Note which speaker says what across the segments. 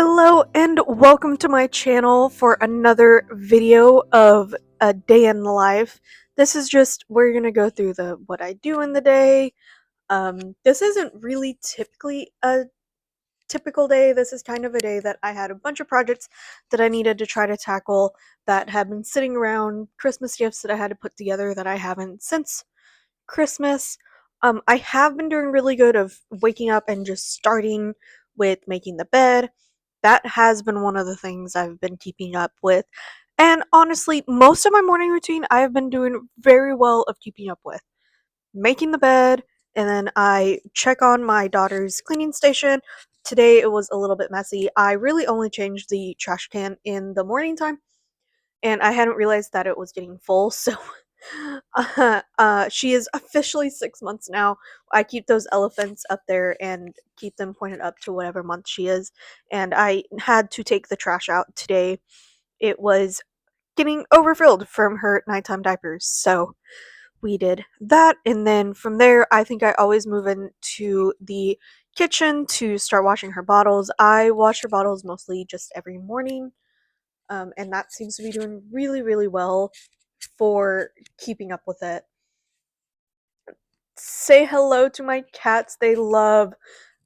Speaker 1: Hello and welcome to my channel for another video of a day in the life. This is just, we're gonna go through what I do in the day. This isn't really typically a typical day. This is kind of a day that I had a bunch of projects that I needed to try to tackle that have been sitting around, Christmas gifts that I had to put together that I haven't since Christmas. I have been doing really good of waking up and just starting with making the bed. That has been one of the things I've been keeping up with. And honestly, most of my morning routine I have been doing very well of keeping up with. Making the bed, and then I check on my daughter's cleaning station. Today it was a little bit messy. I really only changed the trash can in the morning time, and I hadn't realized that it was getting full, so she is officially 6 months now. I keep those elephants up there and keep them pointed up to whatever month she is, and I had to take the trash out today. It was getting overfilled from her nighttime diapers, so we did that, and then from there, I think I always move into the kitchen to start washing her bottles. I wash her bottles mostly just every morning, and that seems to be doing really, really well for keeping up with it. Say hello to my cats. They love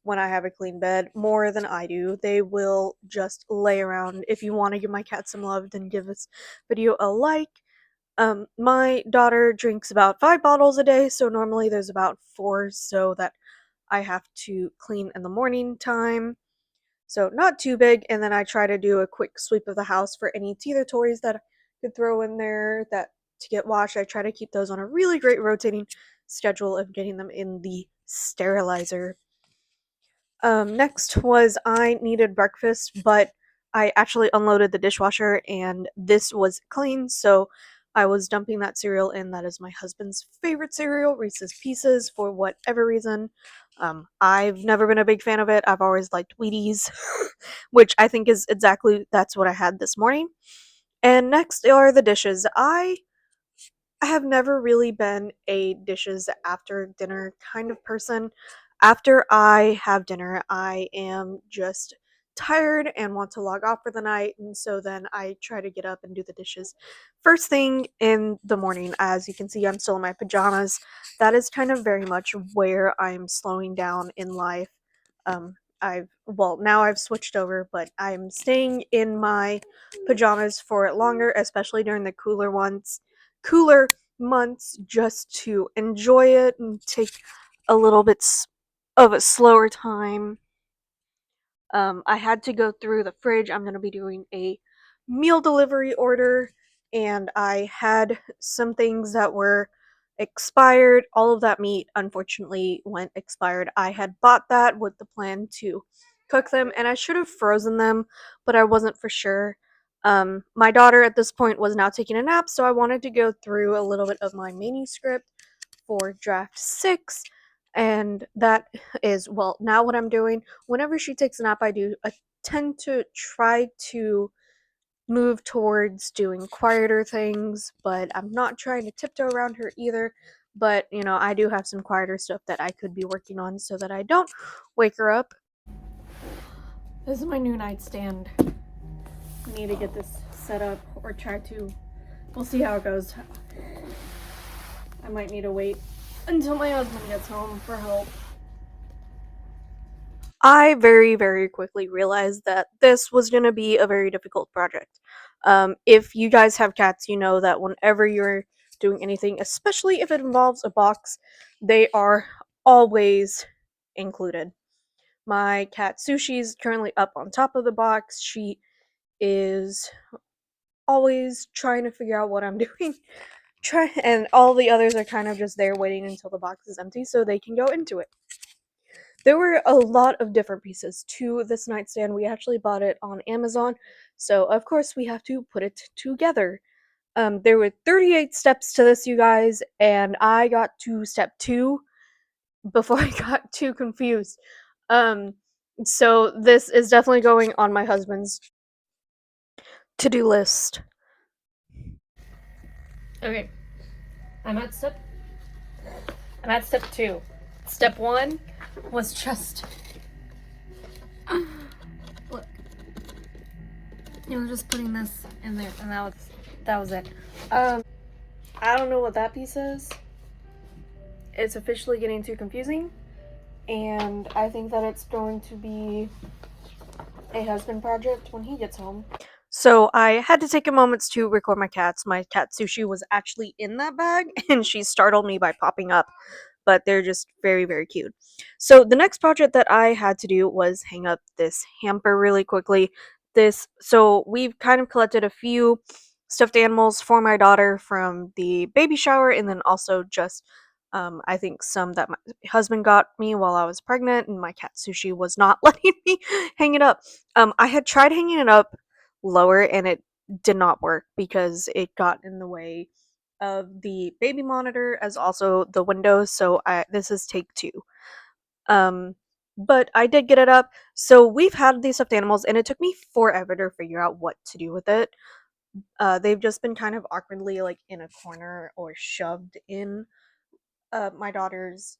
Speaker 1: when I have a clean bed more than I do. They will just lay around. If you want to give my cat some love, then give this video a like. My daughter drinks about 5 bottles a day, so normally there's about 4 so that I have to clean in the morning time. So not too big, and then I try to do a quick sweep of the house for any teether toys that I could throw in there that to get washed. I try to keep those on a really great rotating schedule of getting them in the sterilizer. Next was I needed breakfast, but I actually unloaded the dishwasher and this was clean, so I was dumping that cereal in. That is my husband's favorite cereal, Reese's Pieces, for whatever reason. I've never been a big fan of it. I've always liked Wheaties, which I think is exactly that's what I had this morning. And next are the dishes. I have never really been a dishes after dinner kind of person. After I have dinner, I am just tired and want to log off for the night, and so then I try to get up and do the dishes first thing in the morning. As you can see, I'm still in my pajamas. That is kind of very much where I'm slowing down in life. Now I've switched over, but I'm staying in my pajamas for longer, especially during the cooler months, just to enjoy it and take a little bit of a slower time. I had to go through the fridge. I'm going to be doing a meal delivery order, and I had some things that were expired. All of that meat, unfortunately, went expired. I had bought that with the plan to cook them, and I should have frozen them, but I wasn't for sure. My daughter at this point was now taking a nap, so I wanted to go through a little bit of my manuscript for draft 6, and that is, well, now what I'm doing whenever she takes a nap, I tend to try to move towards doing quieter things, but I'm not trying to tiptoe around her either. But I do have some quieter stuff that I could be working on so that I don't wake her up. This is my new nightstand. I need to get this set up, or try to. We'll see how it goes. I might need to wait until my husband gets home for help. I very, very quickly realized that this was going to be a very difficult project. If you guys have cats, you know that whenever you're doing anything, especially if it involves a box, they are always included. My cat Sushi is currently up on top of the box. She is always trying to figure out what I'm doing. And all the others are kind of just there waiting until the box is empty so they can go into it. There were a lot of different pieces to this nightstand. We actually bought it on Amazon, so of course we have to put it together. There were 38 steps to this, you guys, and I got to step 2 before I got too confused. So this is definitely going on my husband's to-do list. Okay, I'm at step 2. Step 1 was just look.
Speaker 2: It was just putting this in there, and that was it.
Speaker 1: I don't know what that piece is. It's officially getting too confusing, and I think that it's going to be a husband project when he gets home. So I had to take a moment to record my cats. My cat Sushi was actually in that bag, and she startled me by popping up, but they're just very, very cute. So the next project that I had to do was hang up this hamper really quickly. So we've kind of collected a few stuffed animals for my daughter from the baby shower, and then also just I think some that my husband got me while I was pregnant, and my cat Sushi was not letting me hang it up. I had tried hanging it up lower, and it did not work because it got in the way of the baby monitor as also the windows. So this is take two. Um, but I did get it up. So we've had these stuffed animals, and it took me forever to figure out what to do with it. They've just been kind of awkwardly like in a corner or shoved in my daughter's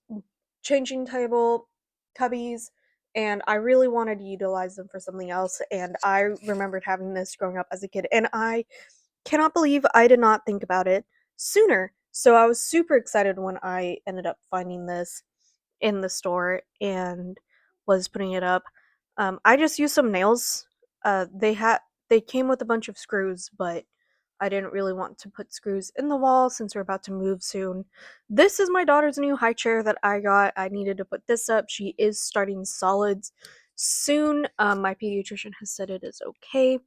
Speaker 1: changing table cubbies, and I really wanted to utilize them for something else. And I remembered having this growing up as a kid, and I cannot believe I did not think about it sooner. So I was super excited when I ended up finding this in the store and was putting it up. I just used some nails. They came with a bunch of screws, but I didn't really want to put screws in the wall since we're about to move soon. This is my daughter's new high chair that I got. I needed to put this up. She is starting solids soon. My pediatrician has said it is okay.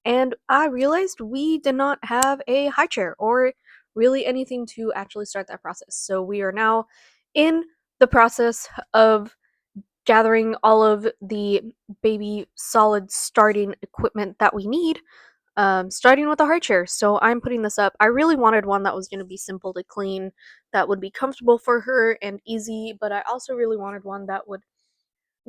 Speaker 1: And I realized we did not have a high chair or really anything to actually start that process. So we are now in the process of gathering all of the baby solid starting equipment that we need, starting with the high chair. So I'm putting this up. I really wanted one that was going to be simple to clean, that would be comfortable for her and easy, but I also really wanted one that would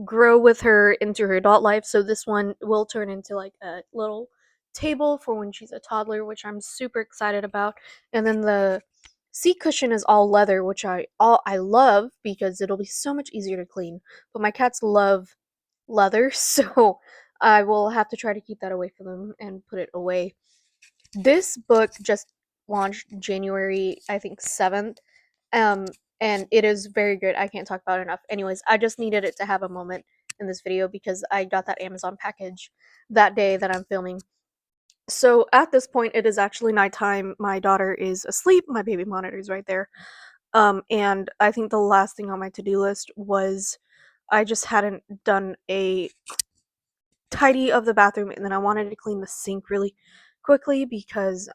Speaker 1: grow with her into her adult life. So this one will turn into like a little table for when she's a toddler, which I'm super excited about. And then the seat cushion is all leather, which I love because it'll be so much easier to clean. But my cats love leather, so I will have to try to keep that away from them and put it away. This book just launched January, I think 7th. Um, and it is very good. I can't talk about it enough. Anyways, I just needed it to have a moment in this video because I got that Amazon package that day that I'm filming. So at this point, it is actually nighttime. My daughter is asleep. My baby monitor is right there. And I think the last thing on my to-do list was I just hadn't done a tidy of the bathroom, and then I wanted to clean the sink really quickly because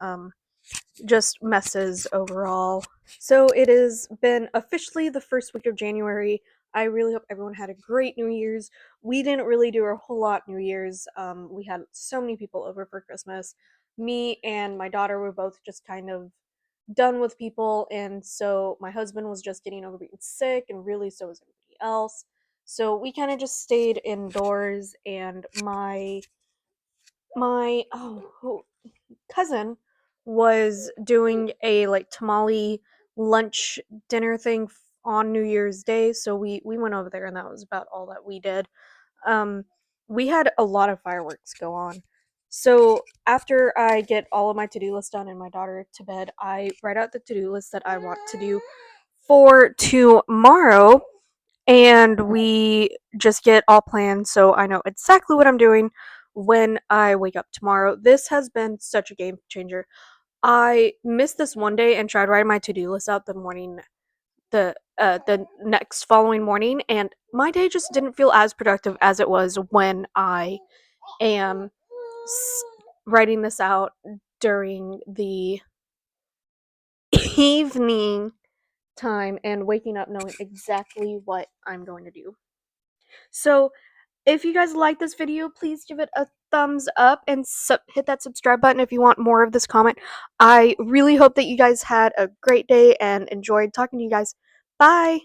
Speaker 1: just messes overall. So it has been officially the first week of January. I really hope everyone had a great New Year's. We didn't really do a whole lot New Year's. We had so many people over for Christmas. Me and my daughter were both just kind of done with people, and so my husband was just getting over being sick, and really so was everybody else. So we kind of just stayed indoors, and my cousin was doing a like tamale lunch dinner thing on New Year's Day, so we went over there, and that was about all that we did. Um, we had a lot of fireworks go on. So after I get all of my to-do list done and my daughter to bed, I write out the to-do list that I want to do for tomorrow, and we just get all planned so I know exactly what I'm doing when I wake up tomorrow. This has been such a game changer. I missed this one day and tried writing my to-do list out the next following morning, and my day just didn't feel as productive as it was when I am writing this out during the evening time and waking up knowing exactly what I'm going to do. So if you guys like this video, please give it a thumbs up and hit that subscribe button if you want more of this comment. I really hope that you guys had a great day and enjoyed talking to you guys. Bye!